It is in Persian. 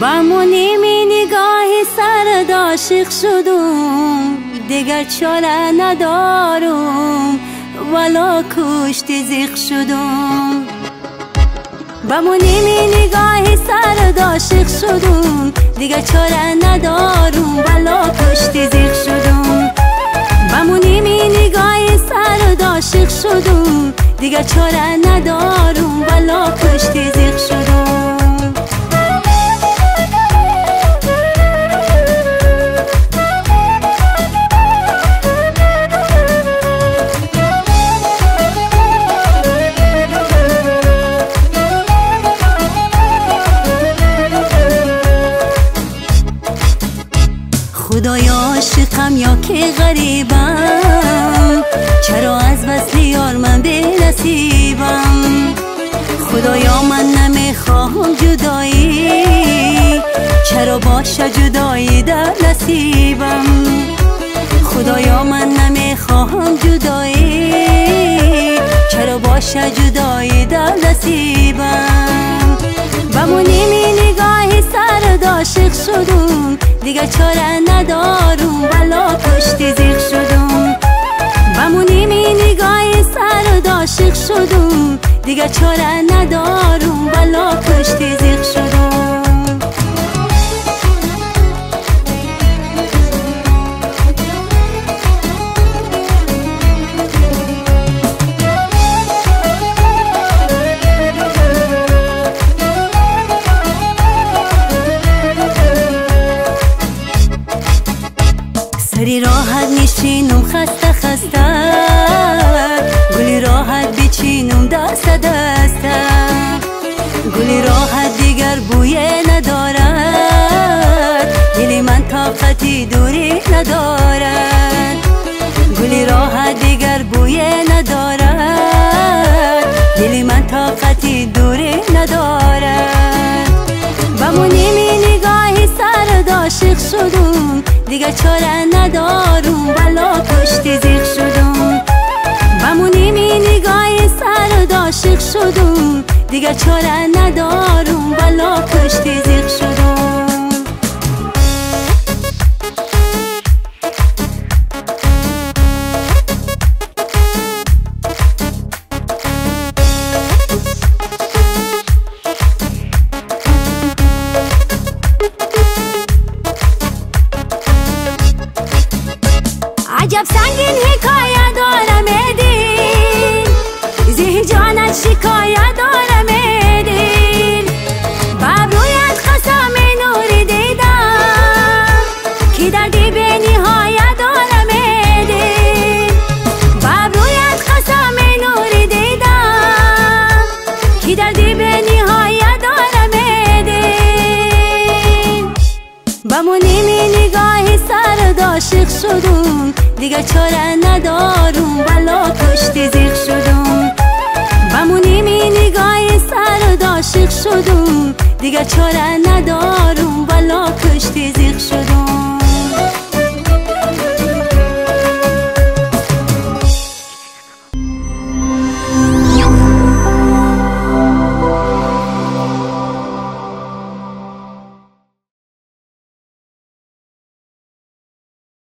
بمونیمی نگاهی سرد عاشق شدم، دیگر چاره ندارم ولا کشت زیق شدم. بمونیمی نگاهی سرد عاشق شدم، دیگر چاره ندارم ولا کشت زیق شدم. بمونیمی نگاهی سرد عاشق شدم، دیگر چاره ندارم ولا کشت زیق شدم. خدایا عاشقم یا که غریبم، چرا از وصل یار من بی نصیبم. خدایا من نمیخواهم جدایی، چرا باشه جدایی در نصیبم. خدایا من نمیخواهم جدایی، چرا باشه جدایی در نصیبم. بمونیمی نگاهی سرد عاشق شدم، دیگر چاره ندارم ولا کشت زیق شدم. بمونیمی نگاهی سرد عاشق شدم، دیگر چاره ندارم ولا کشت زیق شدم. سری راحت نشینم خسته خسته، گلی راحت بچینم دست دسته. گلی راحت دیگر بوی ندارد، دل من طاقتی دوری ندارد. گلی راحت دیگر بوی ندارد، دل من طاقتی دوری ندارد. بمونیمی نگاهی سرد عاشق شدم، دیگر چاره ندارم ولا کشت زیق شدم. بمونیمی نگاهی سرد عاشق شدم، دیگر چاره ندارم ولا کشت زیق شدم. عجب سنگین حکایت دارم دل، زی جانت شکایت دارم دل. بابرویت قسم نوری دیدم که دردی به نهایت دارم دل. بابرویت قسم نوری دیدم که دردی به نهایت دارم دل. بمونیمی نگاهی سرد عاشق شدم، دیگر چاره ندارم ولا کشت زیق شدم. بمونیمی نگاهی سرد عاشق شدم، دیگر چاره ندارم ولا کشت زیق شدم.